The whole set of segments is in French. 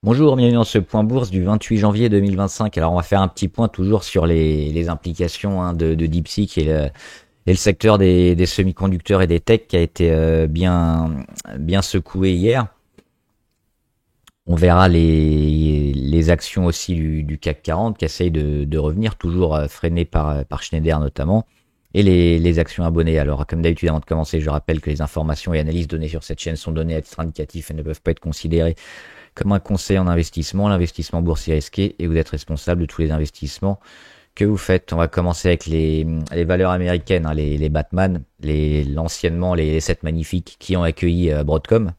Bonjour, bienvenue dans ce point bourse du 28 janvier 2025. Alors on va faire un petit point toujours sur les implications de DeepSeek et le secteur des semi-conducteurs et des techs qui a été bien secoué hier. On verra les actions aussi du CAC 40 qui essayent de revenir, toujours freinées par Schneider notamment, et les actions abonnées. Alors comme d'habitude avant de commencer, je rappelle que les informations et analyses données sur cette chaîne sont données à titre indicatif et ne peuvent pas être considérées comme un conseil en investissement. L'investissement boursier est risqué et vous êtes responsable de tous les investissements que vous faites. On va commencer avec les valeurs américaines, hein, les Batman, l'anciennement les 7 magnifiques qui ont accueilli Broadcom.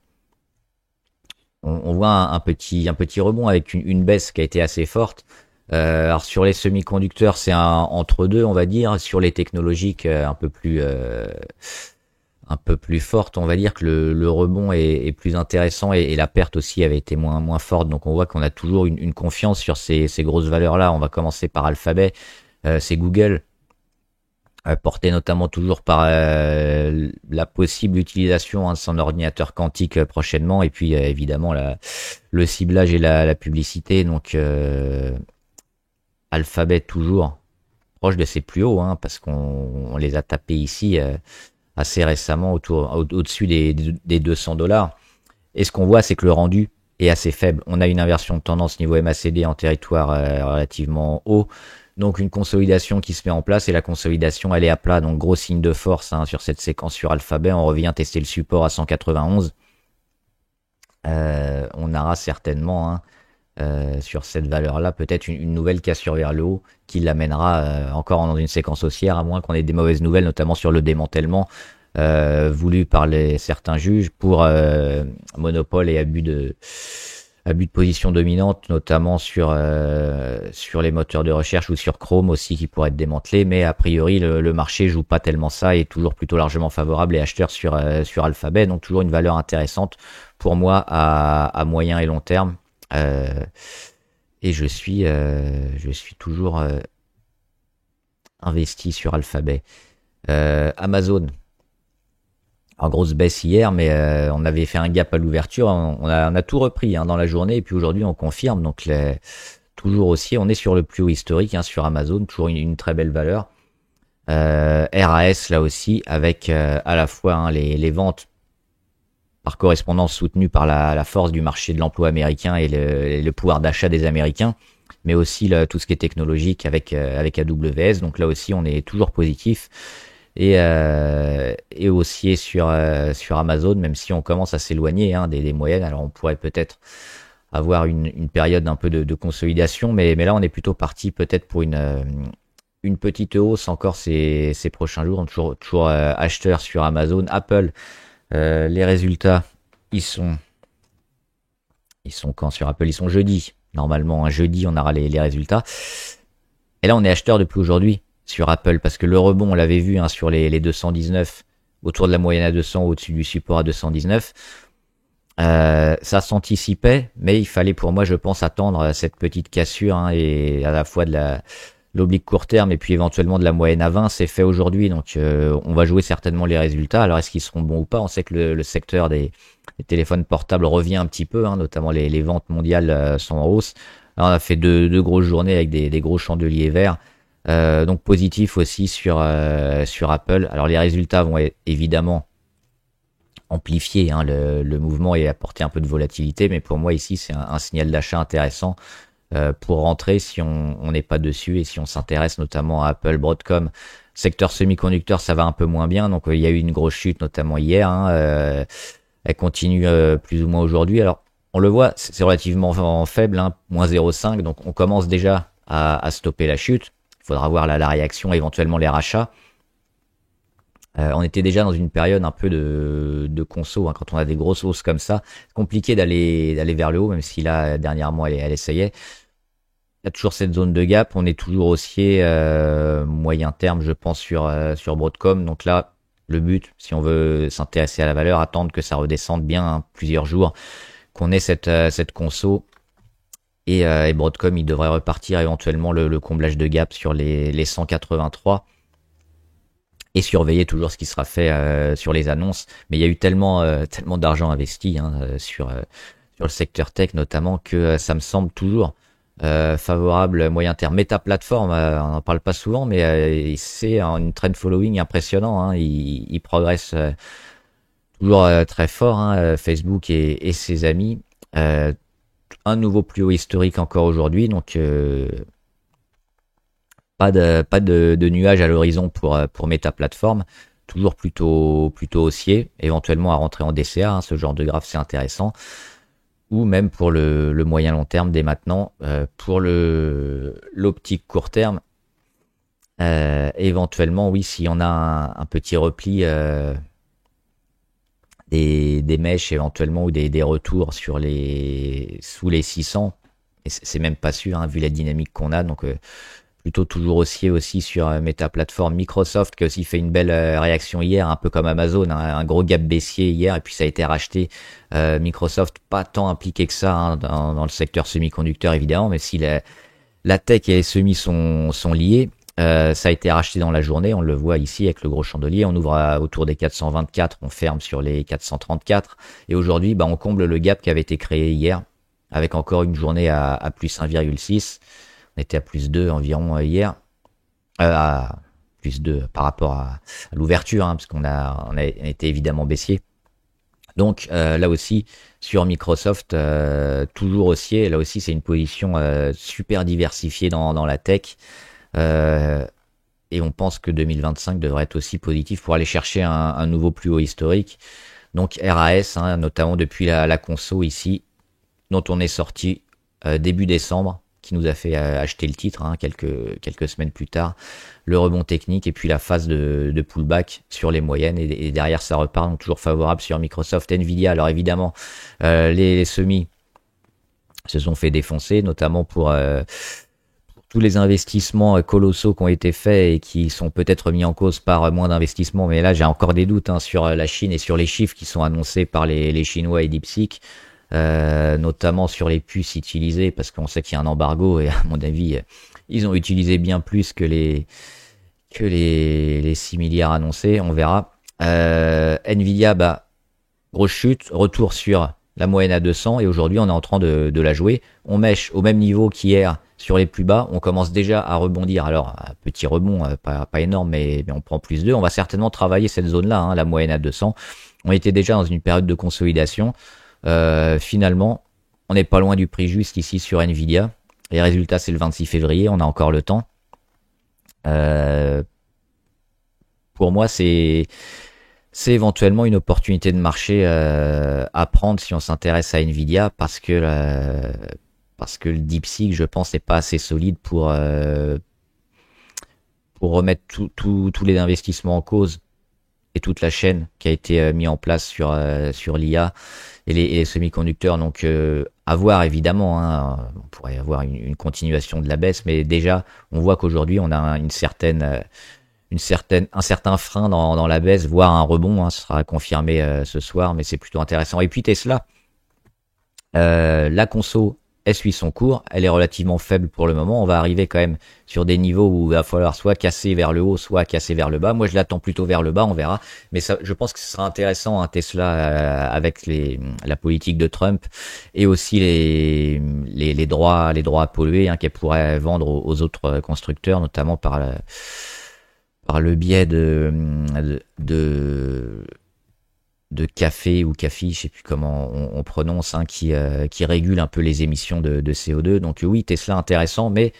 On voit un petit rebond avec une baisse qui a été assez forte. Alors sur les semi-conducteurs, c'est un entre deux, on va dire. Sur les technologiques, un peu plus forte, on va dire que le rebond est plus intéressant et la perte aussi avait été moins forte. Donc on voit qu'on a toujours une confiance sur ces grosses valeurs-là. On va commencer par Alphabet, c'est Google, porté notamment toujours par la possible utilisation de son ordinateur quantique prochainement, et puis évidemment le ciblage et la publicité. Donc Alphabet toujours proche de ses plus hauts, hein, parce qu'on les a tapés ici assez récemment au-dessus des 200 $. Et ce qu'on voit, c'est que le rendu est assez faible. On a une inversion de tendance niveau MACD en territoire relativement haut. Donc une consolidation qui se met en place, et la consolidation elle est à plat. Donc gros signe de force, hein, sur cette séquence sur Alphabet. On revient tester le support à 191. On aura certainement, hein, sur cette valeur-là peut-être une nouvelle cassure vers le haut qui l'amènera encore dans une séquence haussière, à moins qu'on ait des mauvaises nouvelles, notamment sur le démantèlement voulu par certains juges pour monopole et abus de position dominante, notamment sur les moteurs de recherche ou sur Chrome aussi, qui pourrait être démantelé. Mais a priori le marché joue pas tellement ça et est toujours plutôt largement favorable et acheteur sur Alphabet. Donc toujours une valeur intéressante pour moi à moyen et long terme. Et je suis toujours investi sur Alphabet. Amazon, en grosse baisse hier, mais on avait fait un gap à l'ouverture. On a tout repris, hein, dans la journée, et puis aujourd'hui on confirme. Donc toujours aussi, on est sur le plus haut historique, hein, sur Amazon, toujours une très belle valeur. RAS là aussi, avec à la fois, hein, les ventes par correspondance soutenue par la force du marché de l'emploi américain et le pouvoir d'achat des Américains, mais aussi tout ce qui est technologique avec AWS. Donc là aussi, on est toujours positif et haussier sur Amazon, même si on commence à s'éloigner, hein, des moyennes. Alors on pourrait peut-être avoir une période un peu de consolidation, mais là on est plutôt parti peut-être pour une petite hausse encore ces prochains jours. Toujours acheteur sur Amazon. Apple, les résultats, ils sont quand sur Apple? Ils sont jeudi. Normalement, un jeudi, on aura les résultats. Et là, on est acheteur depuis aujourd'hui sur Apple, parce que le rebond, on l'avait vu, hein, sur les 219, autour de la moyenne à 200, au-dessus du support à 219. Ça s'anticipait, mais il fallait pour moi, je pense, attendre cette petite cassure, hein, et à la fois de l'oblique court terme et puis éventuellement de la moyenne à 20. C'est fait aujourd'hui, donc on va jouer certainement les résultats. Alors est-ce qu'ils seront bons ou pas? On sait que le secteur des téléphones portables revient un petit peu, hein, notamment les ventes mondiales sont en hausse. Alors on a fait deux grosses journées avec des gros chandeliers verts, donc positif aussi sur Apple. Alors les résultats vont évidemment amplifier, hein, le mouvement et apporter un peu de volatilité, mais pour moi ici c'est un signal d'achat intéressant pour rentrer si on n'est pas dessus et si on s'intéresse notamment à Apple. Broadcom, secteur semi-conducteur, ça va un peu moins bien, donc il y a eu une grosse chute notamment hier, hein, elle continue plus ou moins aujourd'hui. Alors on le voit, c'est relativement faible, hein, moins 0,5, donc on commence déjà à stopper la chute. Il faudra voir la réaction, éventuellement les rachats. On était déjà dans une période un peu de conso, hein, quand on a des grosses hausses comme ça. C'est compliqué d'aller vers le haut, même si là, dernièrement, elle essayait. Il y a toujours cette zone de gap. On est toujours haussier moyen terme, je pense, sur Broadcom. Donc là, le but, si on veut s'intéresser à la valeur, attendre que ça redescende bien, hein, plusieurs jours, qu'on ait cette conso. Et Broadcom, il devrait repartir éventuellement le comblage de gap sur les 183. Et surveiller toujours ce qui sera fait sur les annonces. Mais il y a eu tellement d'argent investi, hein, sur sur le secteur tech notamment, que ça me semble toujours favorable à moyen terme. Meta Platform, on n'en parle pas souvent, mais c'est une trend following impressionnant, hein. Il progresse toujours très fort, hein, Facebook et ses amis. Un nouveau plus haut historique encore aujourd'hui, donc pas de nuages à l'horizon pour Meta Platform. Toujours plutôt haussier, éventuellement à rentrer en DCA, hein, ce genre de graphe c'est intéressant, ou même pour le moyen long terme dès maintenant. Pour l'optique court terme, éventuellement oui, s'il y en a un petit repli, des mèches éventuellement, ou des retours sous les 600, et c'est même pas sûr, hein, vu la dynamique qu'on a, donc plutôt toujours haussier aussi sur Meta Platform. Microsoft qui a aussi fait une belle réaction hier, un peu comme Amazon, hein, un gros gap baissier hier, et puis ça a été racheté. Microsoft pas tant impliqué que ça, hein, dans le secteur semi-conducteur évidemment, mais si la tech et les semis sont liés. Ça a été racheté dans la journée, on le voit ici avec le gros chandelier, on ouvre autour des 424, on ferme sur les 434, et aujourd'hui on comble le gap qui avait été créé hier, avec encore une journée à plus 1,6. On était à plus 2 environ hier, à plus 2 par rapport à l'ouverture, hein, parce qu'on a été évidemment baissier. Donc là aussi, sur Microsoft, toujours haussier, là aussi c'est une position super diversifiée dans la tech. Et on pense que 2025 devrait être aussi positif pour aller chercher un nouveau plus haut historique. Donc RAS, hein, notamment depuis la conso ici, dont on est sorti début décembre, qui nous a fait acheter le titre, hein, quelques semaines plus tard, le rebond technique et puis la phase de pullback sur les moyennes, et derrière ça repart, donc toujours favorable sur Microsoft. Nvidia, alors évidemment les semis se sont fait défoncer, notamment pour tous les investissements colossaux qui ont été faits et qui sont peut-être mis en cause par moins d'investissements, mais là j'ai encore des doutes, hein, sur la Chine et sur les chiffres qui sont annoncés par les Chinois et DeepSeek, notamment sur les puces utilisées, parce qu'on sait qu'il y a un embargo, et à mon avis ils ont utilisé bien plus que les 6 milliards annoncés, on verra. Nvidia, grosse chute, retour sur la moyenne à 200, et aujourd'hui on est en train de la jouer. On mèche au même niveau qu'hier sur les plus bas, on commence déjà à rebondir. Alors petit rebond, pas énorme, mais on prend plus 2. On va certainement travailler cette zone-là, hein, la moyenne à 200. On était déjà dans une période de consolidation. Finalement, on n'est pas loin du prix juste ici sur Nvidia. Les résultats, c'est le 26 février, on a encore le temps. Pour moi, c'est éventuellement une opportunité de marché à prendre si on s'intéresse à Nvidia, parce que le DeepSeek, je pense, n'est pas assez solide pour remettre tous les investissements en cause et toute la chaîne qui a été mis en place sur l'IA et les semi-conducteurs. Donc à voir évidemment, hein, on pourrait avoir une continuation de la baisse, mais déjà on voit qu'aujourd'hui on a un certain frein dans la baisse, voire un rebond, hein, ce sera confirmé ce soir, mais c'est plutôt intéressant. Et puis Tesla, la conso, elle suit son cours, elle est relativement faible pour le moment. On va arriver quand même sur des niveaux où il va falloir soit casser vers le haut, soit casser vers le bas. Moi je l'attends plutôt vers le bas, on verra, mais ça, je pense que ce sera intéressant, hein, Tesla, avec la politique de Trump, et aussi les droits à polluer, hein, qu'elle pourrait vendre aux autres constructeurs, notamment par le biais de café ou café, je sais plus comment on prononce, hein, qui régule un peu les émissions de CO2. Donc oui, Tesla intéressant, mais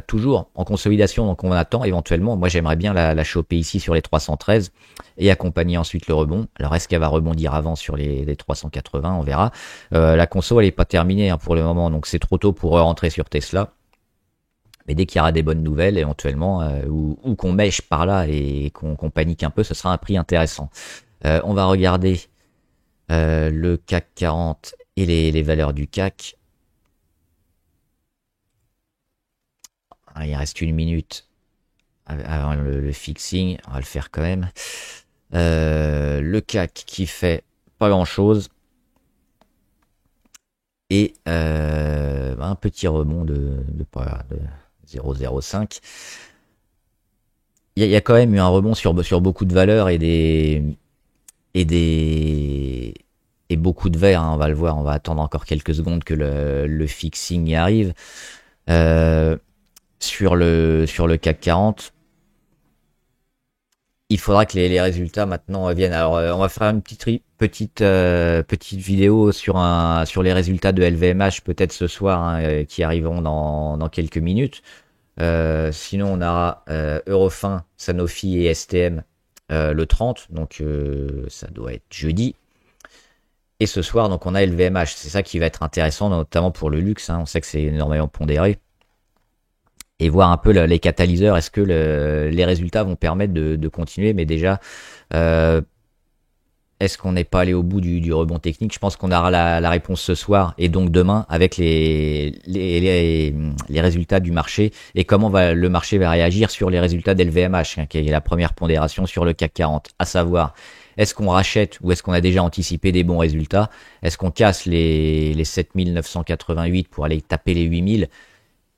toujours en consolidation, donc on attend éventuellement. Moi j'aimerais bien la choper ici sur les 313 et accompagner ensuite le rebond. Alors est-ce qu'elle va rebondir avant sur les 380, on verra. La conso elle est pas terminée, hein, pour le moment, donc c'est trop tôt pour rentrer sur Tesla. Mais dès qu'il y aura des bonnes nouvelles, éventuellement, ou qu'on mèche par là et qu'on panique un peu, ce sera un prix intéressant. On va regarder le CAC 40 et les valeurs du CAC. Il reste une minute avant le fixing, on va le faire quand même. Le CAC qui fait pas grand chose, et un petit rebond de 0,05. Il y a quand même eu un rebond sur beaucoup de valeurs et et beaucoup de vert, hein, on va le voir, on va attendre encore quelques secondes que le fixing y arrive. Euh, sur le CAC 40, il faudra que les résultats maintenant viennent. Alors, on va faire une petite vidéo sur les résultats de LVMH peut-être ce soir, hein, qui arriveront dans quelques minutes. Sinon, on aura Eurofin, Sanofi et STM le 30, donc ça doit être jeudi. Et ce soir, donc on a LVMH. C'est ça qui va être intéressant, notamment pour le luxe, hein. On sait que c'est énormément pondéré. Et voir un peu les catalyseurs. Est-ce que les résultats vont permettre de continuer? Mais déjà, euh, est-ce qu'on n'est pas allé au bout du rebond technique? Je pense qu'on aura la réponse ce soir et donc demain avec les résultats du marché et comment le marché va réagir sur les résultats d'LVMH, hein, qui est la première pondération sur le CAC 40. À savoir, est-ce qu'on rachète ou est-ce qu'on a déjà anticipé des bons résultats? Est-ce qu'on casse les 7988 pour aller taper les 8000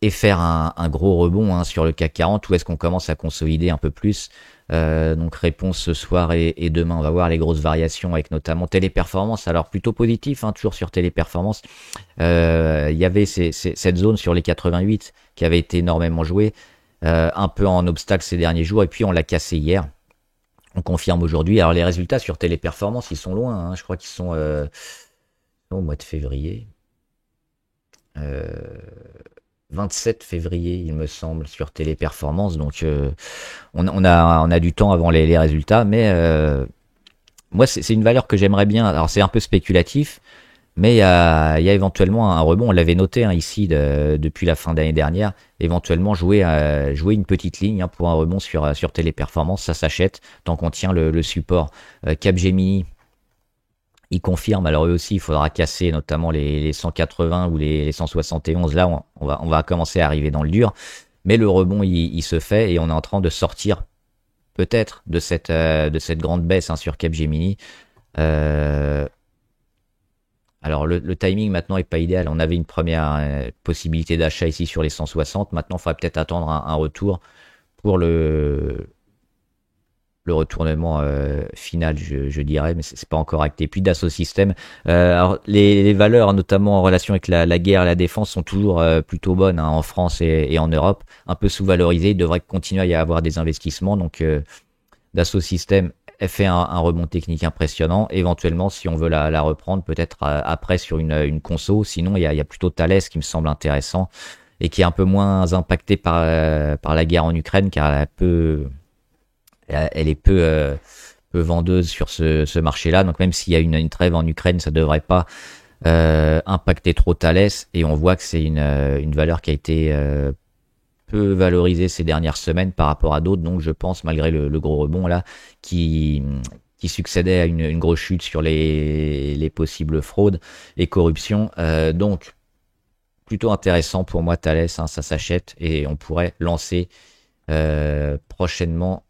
et faire un gros rebond, hein, sur le CAC 40, ou est-ce qu'on commence à consolider un peu plus? Donc réponse ce soir et demain. On va voir les grosses variations avec notamment Téléperformance. Alors plutôt positif, hein, toujours sur Téléperformance. Il y avait cette zone sur les 88 qui avait été énormément jouée, un peu en obstacle ces derniers jours, et puis on l'a cassé hier. On confirme aujourd'hui. Alors les résultats sur Téléperformance, ils sont loin, hein. Je crois qu'ils sont au mois de février. 27 février, il me semble, sur Téléperformance. Donc, on a du temps avant les résultats. Mais moi, c'est une valeur que j'aimerais bien. Alors, c'est un peu spéculatif, mais il y a éventuellement un rebond. On l'avait noté, hein, ici depuis la fin d'année dernière. Éventuellement, jouer une petite ligne, hein, pour un rebond sur Téléperformance. Ça s'achète tant qu'on tient le support. Capgemini, ils confirment. Alors eux aussi, il faudra casser notamment les 180 ou les 171. Là, on va commencer à arriver dans le dur. Mais le rebond, il se fait et on est en train de sortir peut-être de cette grande baisse, hein, sur Capgemini. Alors le timing maintenant est pas idéal. On avait une première possibilité d'achat ici sur les 160. Maintenant, il faudrait peut-être attendre un retour pour le retournement final, je dirais, mais c'est pas encore acté. Puis Dassault Systèmes, alors les valeurs, notamment en relation avec la guerre et la défense, sont toujours plutôt bonnes, hein, en France et en Europe, un peu sous-valorisées. Il devrait continuer à y avoir des investissements. Donc Dassault Systèmes fait un rebond technique impressionnant. Éventuellement, si on veut la reprendre, peut-être après sur une conso. Sinon, il y a plutôt Thales qui me semble intéressant et qui est un peu moins impacté par la guerre en Ukraine, car elle est peu vendeuse sur ce marché-là. Donc même s'il y a une trêve en Ukraine, ça devrait pas impacter trop Thales. Et on voit que c'est une valeur qui a été peu valorisée ces dernières semaines par rapport à d'autres. Donc je pense, malgré le gros rebond là, qui succédait à une grosse chute sur les possibles fraudes et corruptions. Donc plutôt intéressant pour moi Thales, hein, ça s'achète et on pourrait lancer prochainement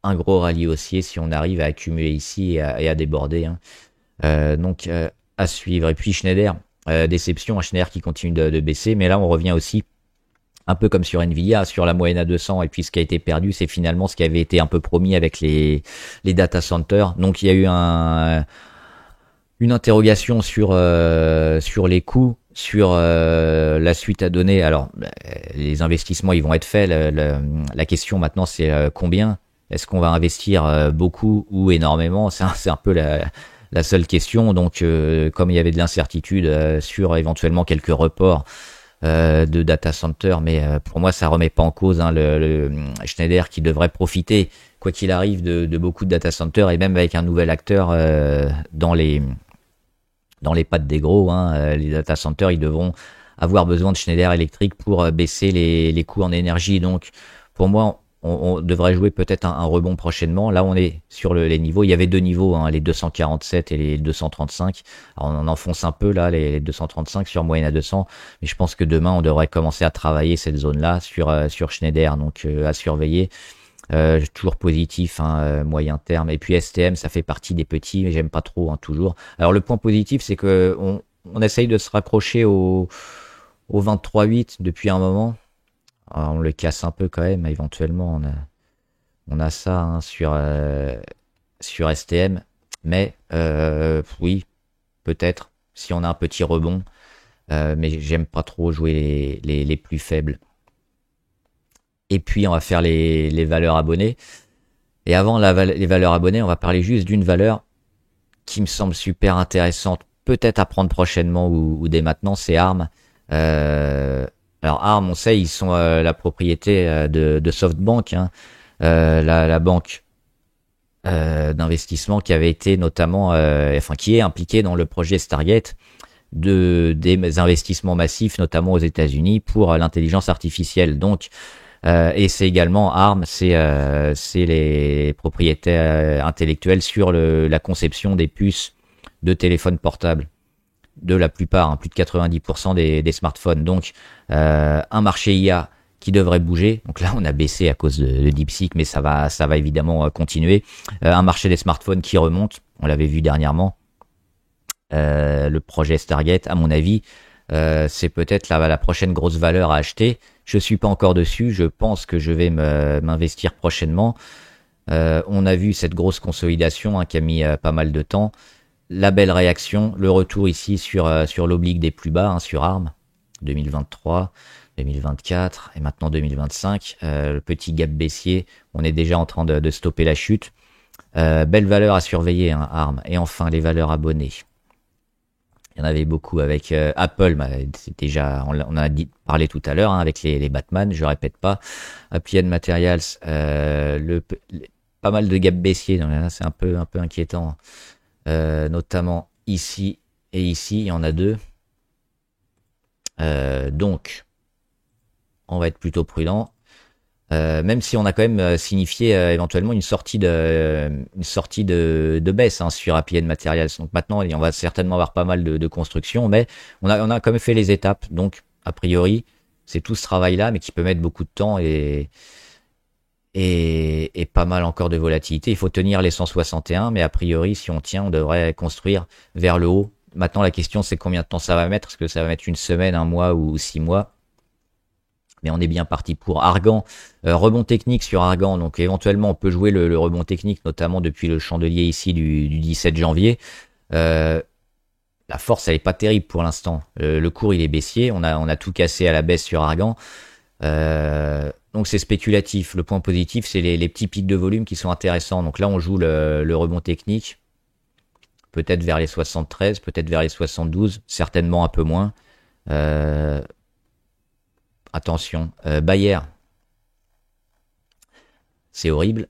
un gros rallye haussier si on arrive à accumuler ici et à déborder, hein. Donc à suivre. Et puis Schneider, déception, un Schneider qui continue de baisser, mais là on revient aussi un peu comme sur Nvidia, sur la moyenne à 200, et puis ce qui a été perdu, c'est finalement ce qui avait été un peu promis avec les data centers. Donc il y a eu une interrogation sur les coûts, sur la suite à donner. Alors les investissements, ils vont être faits. La question maintenant, c'est combien? Est-ce qu'on va investir beaucoup ou énormément? C'est un peu la seule question. Donc, comme il y avait de l'incertitude sur éventuellement quelques reports de data center, mais pour moi, ça remet pas en cause, hein, le Schneider qui devrait profiter, quoi qu'il arrive, de beaucoup de data centers, et même avec un nouvel acteur dans les pattes des gros, hein, les data centers, ils devront avoir besoin de Schneider Electric pour baisser les coûts en énergie. Donc, pour moi, on devrait jouer peut-être un rebond prochainement. Là, on est sur les niveaux. Il y avait deux niveaux, hein, les 247 et les 235. Alors, on en enfonce un peu là, les 235 sur moyenne à 200. Mais je pense que demain, on devrait commencer à travailler cette zone-là sur Schneider. Donc, à surveiller. Toujours positif, hein, moyen terme. Et puis STM, ça fait partie des petits, mais j'aime pas trop, hein, toujours. Alors, le point positif, c'est que on essaye de se raccrocher au 23,8 depuis un moment. Alors, on le casse un peu quand même, éventuellement on a ça, hein, sur STM, mais oui, peut-être, si on a un petit rebond. Mais j'aime pas trop jouer les plus faibles. Et puis on va faire les valeurs abonnées. Et avant les valeurs abonnées, on va parler juste d'une valeur qui me semble super intéressante, peut-être à prendre prochainement ou dès maintenant, c'est ARM. Alors ARM, on sait, ils sont la propriété de SoftBank, hein, la banque d'investissement qui avait été notamment, enfin qui est impliquée dans le projet Stargate des investissements massifs, notamment aux États-Unis, pour l'intelligence artificielle. Donc, et c'est également ARM, c'est les propriétaires intellectuels sur la conception des puces de téléphones portables, de la plupart, hein, plus de 90% des smartphones. Donc, un marché IA qui devrait bouger. Donc là, on a baissé à cause de DeepSeek, mais ça va évidemment continuer. Un marché des smartphones qui remonte, on l'avait vu dernièrement. Le projet Stargate, à mon avis, c'est peut-être la prochaine grosse valeur à acheter. Je suis pas encore dessus, je pense que je vais m'investir prochainement. On a vu cette grosse consolidation, hein, qui a mis pas mal de temps. La belle réaction, le retour ici sur l'oblique des plus bas, hein, sur ARM, 2023, 2024 et maintenant 2025. Le petit gap baissier, on est déjà en train de stopper la chute. Belle valeur à surveiller, hein, ARM. Et enfin, les valeurs abonnées. Il y en avait beaucoup avec Apple, c'est déjà, on en a parlé tout à l'heure, hein, avec les Batman, je répète pas. Applied Materials, pas mal de gap baissiers, donc là c'est un peu inquiétant, notamment ici et ici, il y en a deux. Donc, on va être plutôt prudent. Même si on a quand même signifié éventuellement une sortie de baisse, hein, sur Applied Materials. Donc maintenant, on va certainement avoir pas mal de construction, mais on a quand même fait les étapes. Donc a priori, c'est tout ce travail-là, mais qui peut mettre beaucoup de temps et pas mal encore de volatilité. Il faut tenir les 161, mais a priori, si on tient, on devrait construire vers le haut. Maintenant, la question, c'est combien de temps ça va mettre. Est-ce que ça va mettre une semaine, un mois ou 6 mois? Mais on est bien parti pour Argan. Rebond technique sur Argan, donc éventuellement on peut jouer le rebond technique, notamment depuis le chandelier ici du 17 janvier. La force, elle est pas terrible pour l'instant. Le cours, il est baissier, on a tout cassé à la baisse sur Argan. Donc c'est spéculatif. Le point positif, c'est les petits pics de volume qui sont intéressants. Donc là, on joue le rebond technique, peut-être vers les 73, peut-être vers les 72, certainement un peu moins. Attention, Bayer, c'est horrible.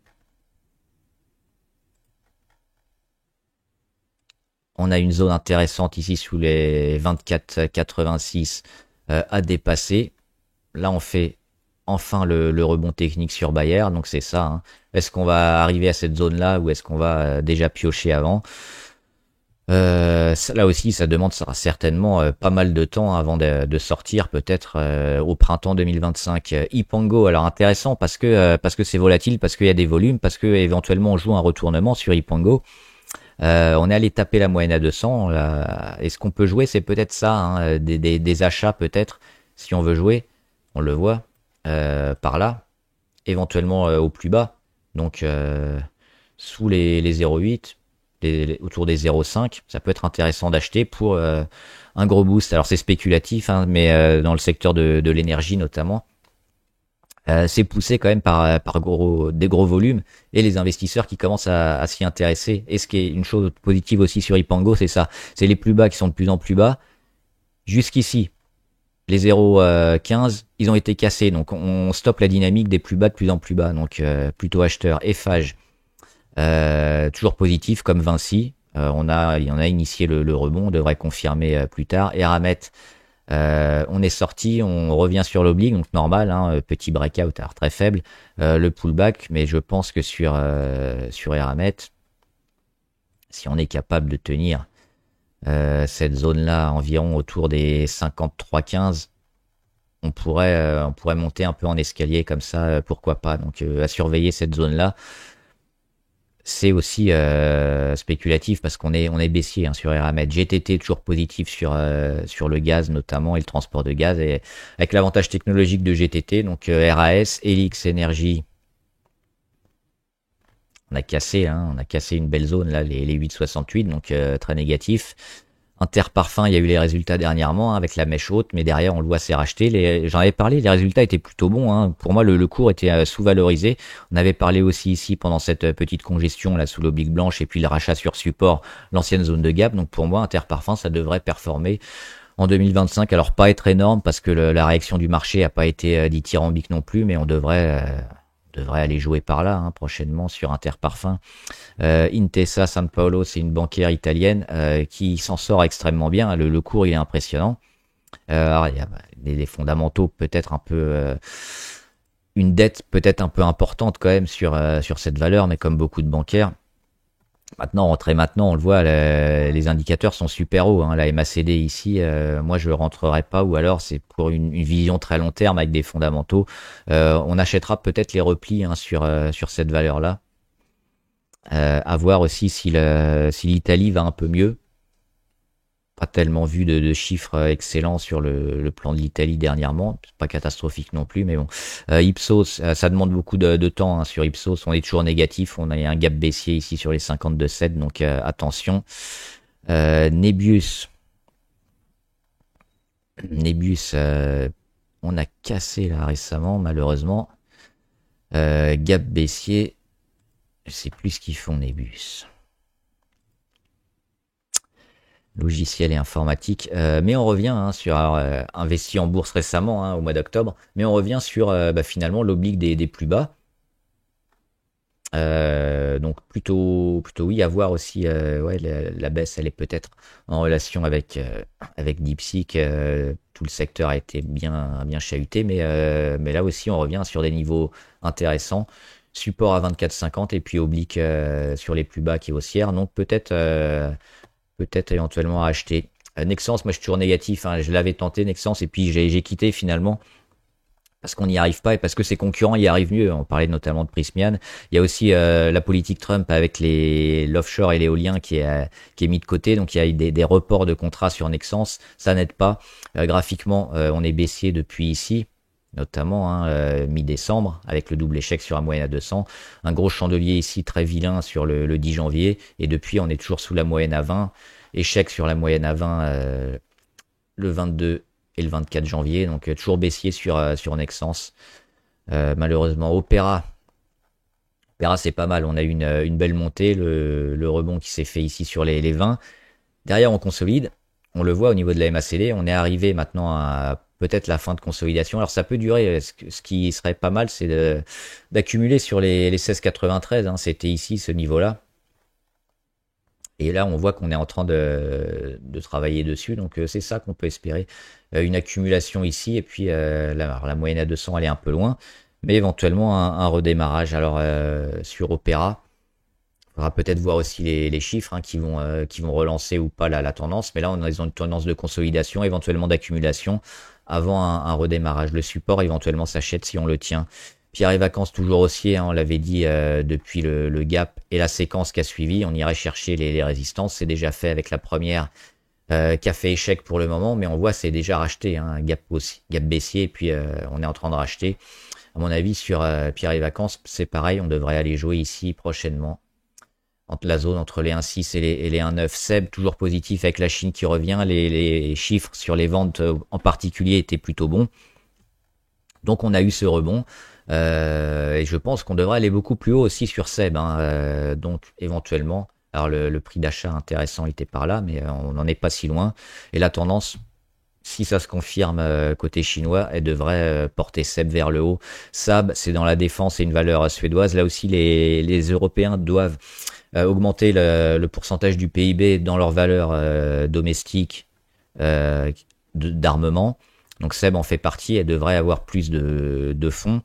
On a une zone intéressante ici sous les 24,86 à dépasser. Là, on fait enfin le rebond technique sur Bayer, donc c'est ça, hein. Est-ce qu'on va arriver à cette zone-là ou est-ce qu'on va déjà piocher avant? Là aussi, ça demande certainement pas mal de temps avant de sortir, peut-être au printemps 2025. Ipango, alors intéressant parce que c'est volatile, parce qu'il y a des volumes, parce que éventuellement on joue un retournement sur Ipango. On est allé taper la moyenne à 200. Et ce qu'on peut jouer, c'est peut-être ça, hein, des achats peut-être, si on veut jouer. On le voit par là, éventuellement au plus bas, donc sous les 0,8. Autour des 0,5, ça peut être intéressant d'acheter pour un gros boost. Alors c'est spéculatif, hein, mais dans le secteur de l'énergie notamment, c'est poussé quand même par des gros volumes et les investisseurs qui commencent à s'y intéresser. Et ce qui est une chose positive aussi sur Ipango, c'est ça, c'est les plus bas qui sont de plus en plus bas. Jusqu'ici, les 0,15, ils ont été cassés, donc on stoppe la dynamique des plus bas de plus en plus bas, donc plutôt acheteur. Eiffage, toujours positif comme Vinci, il y en a initié le rebond, on devrait confirmer plus tard. Eramet, on est sorti, on revient sur l'oblique, donc normal, hein, petit breakout alors très faible, le pullback, mais je pense que sur Eramet, si on est capable de tenir cette zone-là environ autour des 53,15, on pourrait monter un peu en escalier comme ça, pourquoi pas. Donc à surveiller cette zone-là. C'est aussi spéculatif parce qu'on est baissier, hein, sur Eramet. GTT toujours positif sur le gaz notamment et le transport de gaz, et avec l'avantage technologique de GTT, donc RAS, Helix Energy. On a cassé une belle zone là, les 8,68, donc très négatif. Interparfum, il y a eu les résultats dernièrement, hein, avec la mèche haute, mais derrière, on le voit, c'est racheté. J'en avais parlé, les résultats étaient plutôt bons, hein. Pour moi, le cours était sous-valorisé. On avait parlé aussi ici pendant cette petite congestion là sous l'oblique blanche et puis le rachat sur support, l'ancienne zone de gap. Donc pour moi, Interparfum, ça devrait performer en 2025. Alors pas être énorme parce que la réaction du marché a pas été dithyrambique non plus, mais on devrait aller jouer par là, hein, prochainement sur Interparfum. Intesa San Paolo, c'est une banquière italienne qui s'en sort extrêmement bien. Le cours, il est impressionnant. Alors, il y a des fondamentaux peut-être un peu... une dette peut-être un peu importante quand même sur cette valeur, mais comme beaucoup de bancaires. Maintenant, on le voit, les indicateurs sont super hauts, hein. La MACD ici, moi je rentrerai pas, ou alors c'est pour une vision très long terme avec des fondamentaux. On achètera peut-être les replis, hein, sur cette valeur-là. À voir aussi si l'Italie va un peu mieux. Pas tellement vu de chiffres excellents sur le plan de l'Italie dernièrement. C'est pas catastrophique non plus, mais bon. Ipsos, ça demande beaucoup de temps, hein, sur Ipsos. On est toujours négatif. On a un gap baissier ici sur les 52,7, donc attention. Nebius. Nebius, on a cassé là récemment, malheureusement. Gap baissier. Je sais plus ce qu'ils font, Nebius. Logiciel et informatique, mais on revient, hein, sur investi en bourse récemment, hein, au mois d'octobre, mais on revient sur finalement l'oblique des plus bas. Donc plutôt oui, à voir aussi, ouais, la baisse, elle est peut-être en relation avec DeepSeek. Tout le secteur a été bien chahuté, mais là aussi on revient sur des niveaux intéressants. Support à 24,50 et puis oblique sur les plus bas qui est haussière, donc peut-être éventuellement à acheter. Nexence, moi je suis toujours négatif, hein. Je l'avais tenté Nexence et puis j'ai quitté finalement parce qu'on n'y arrive pas et parce que ses concurrents y arrivent mieux. On parlait notamment de Prismian. Il y a aussi la politique Trump avec l'offshore et l'éolien qui est mis de côté, donc il y a des reports de contrats sur Nexence, ça n'aide pas. Graphiquement, on est baissier depuis ici, notamment, hein, mi-décembre, avec le double échec sur la moyenne à 200. Un gros chandelier ici très vilain sur le 10 janvier. Et depuis, on est toujours sous la moyenne à 20. Échec sur la moyenne à 20 le 22 et le 24 janvier. Donc toujours baissier sur Nexence. Malheureusement, Opera, c'est pas mal. On a eu une belle montée. Le rebond qui s'est fait ici sur les 20. Derrière, on consolide. On le voit au niveau de la MACD. On est arrivé maintenant à peut-être la fin de consolidation. Alors ça peut durer. Ce qui serait pas mal, c'est d'accumuler sur les 16,93. Hein. C'était ici ce niveau-là. Et là, on voit qu'on est en train de travailler dessus. Donc c'est ça qu'on peut espérer. Une accumulation ici. Et puis la moyenne à 200, elle est un peu loin. Mais éventuellement un redémarrage. Alors sur Opera, il faudra peut-être voir aussi les chiffres, hein, qui vont relancer ou pas la tendance. Mais là, on est dans une tendance de consolidation, éventuellement d'accumulation, avant un redémarrage. Le support, éventuellement, s'achète si on le tient. Pierre et Vacances, toujours haussier, hein, on l'avait dit depuis le gap et la séquence qui a suivi. On irait chercher les résistances. C'est déjà fait avec la première qui a fait échec pour le moment. Mais on voit, c'est déjà racheté, hein, gap baissier. Et puis, on est en train de racheter. À mon avis, sur Pierre et Vacances, c'est pareil. On devrait aller jouer ici prochainement. Entre la zone entre les 1,6 et les 1,9. Seb, toujours positif avec la Chine qui revient. Les chiffres sur les ventes en particulier étaient plutôt bons. Donc on a eu ce rebond. Et je pense qu'on devrait aller beaucoup plus haut aussi sur Seb. Hein. Donc éventuellement, alors le prix d'achat intéressant était par là, mais on n'en est pas si loin. Et la tendance, si ça se confirme côté chinois, elle devrait porter Seb vers le haut. SAB, c'est dans la défense, c'est une valeur suédoise. Là aussi, les Européens doivent augmenter le pourcentage du PIB dans leur valeur domestique d'armement. Donc Seb en fait partie, elle devrait avoir plus de fonds.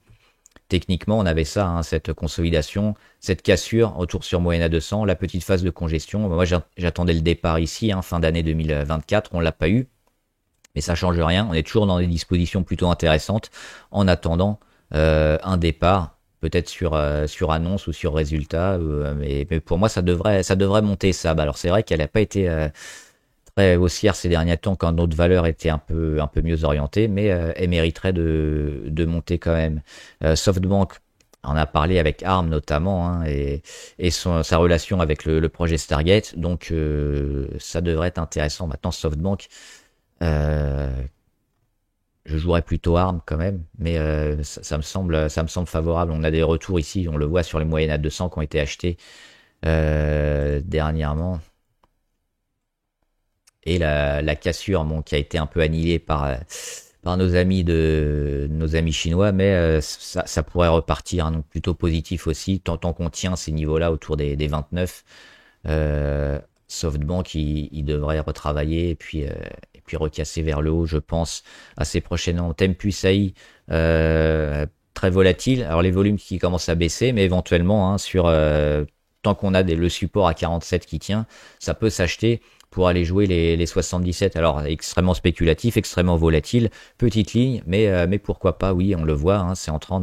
Techniquement, on avait ça, hein, cette consolidation, cette cassure, retour sur moyenne à 200, la petite phase de congestion. Moi, j'attendais le départ ici, hein, fin d'année 2024, on l'a pas eu, mais ça change rien. On est toujours dans des dispositions plutôt intéressantes en attendant un départ, peut-être sur annonce ou sur résultat. Mais pour moi, ça devrait monter ça. Alors c'est vrai qu'elle n'a pas été très haussière ces derniers temps quand d'autres valeurs étaient un peu mieux orientées, mais elle mériterait de monter quand même. SoftBank, On a parlé avec ARM notamment, hein, et sa relation avec le projet Stargate. Donc ça devrait être intéressant. Maintenant, SoftBank, euh, je jouerais plutôt ARM quand même, mais ça me semble favorable. On a des retours ici, on le voit sur les moyennes à 200 qui ont été achetées dernièrement. Et la cassure, bon, qui a été un peu annihilée par nos amis chinois, mais ça pourrait repartir, hein, donc plutôt positif aussi, tant qu'on tient ces niveaux-là autour des 29. SoftBank, il devrait retravailler et puis recasser vers le haut, je pense, assez prochainement. Tempus AI, très volatile. Alors les volumes qui commencent à baisser, mais éventuellement, hein, tant qu'on a le support à 47 qui tient, ça peut s'acheter pour aller jouer les 77. Alors extrêmement spéculatif, extrêmement volatile, petite ligne, mais pourquoi pas, oui, on le voit, hein, c'est en train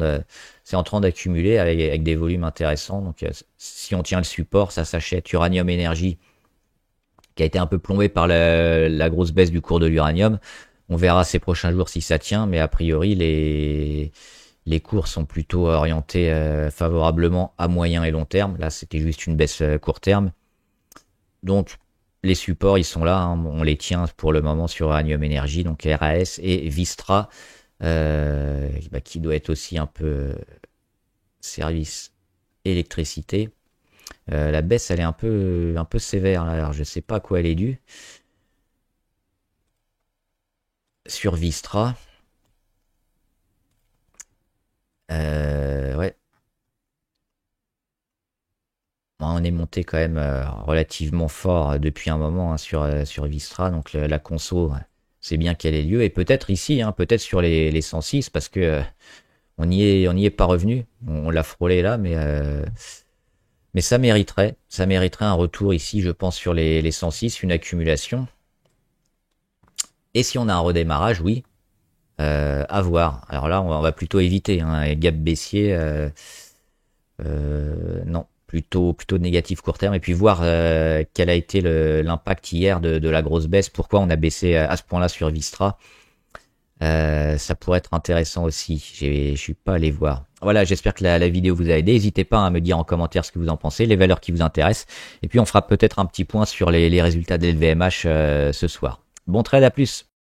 d'accumuler avec des volumes intéressants. Donc si on tient le support, ça s'achète. Uranium Energy, qui a été un peu plombé par la grosse baisse du cours de l'uranium. On verra ces prochains jours si ça tient, mais a priori les cours sont plutôt orientés favorablement à moyen et long terme. Là, c'était juste une baisse court terme. Donc les supports, ils sont là, hein, on les tient pour le moment sur Uranium Energy, donc RAS et Vistra, qui doit être aussi un peu service électricité. La baisse, elle est un peu sévère, là. Alors je sais pas à quoi elle est due. Sur Vistra, ouais. On est monté quand même relativement fort depuis un moment, hein, sur Vistra, donc la conso, c'est bien qu'elle ait lieu, et peut-être ici, hein, peut-être sur les 106, parce que on n'y est pas revenu, on l'a frôlé là, mais ça mériterait un retour ici, je pense, sur les 106, une accumulation. Et si on a un redémarrage, oui, à voir. Alors là, on va plutôt éviter, hein, gap baissier, non, plutôt négatif court terme, et puis voir quel a été l'impact hier de la grosse baisse, pourquoi on a baissé à ce point-là sur Vistra. Ça pourrait être intéressant aussi. Je suis pas allé voir. Voilà, j'espère que la vidéo vous a aidé. N'hésitez pas à me dire en commentaire ce que vous en pensez, les valeurs qui vous intéressent. Et puis on fera peut-être un petit point sur les résultats de LVMH ce soir. Bon trade, à plus.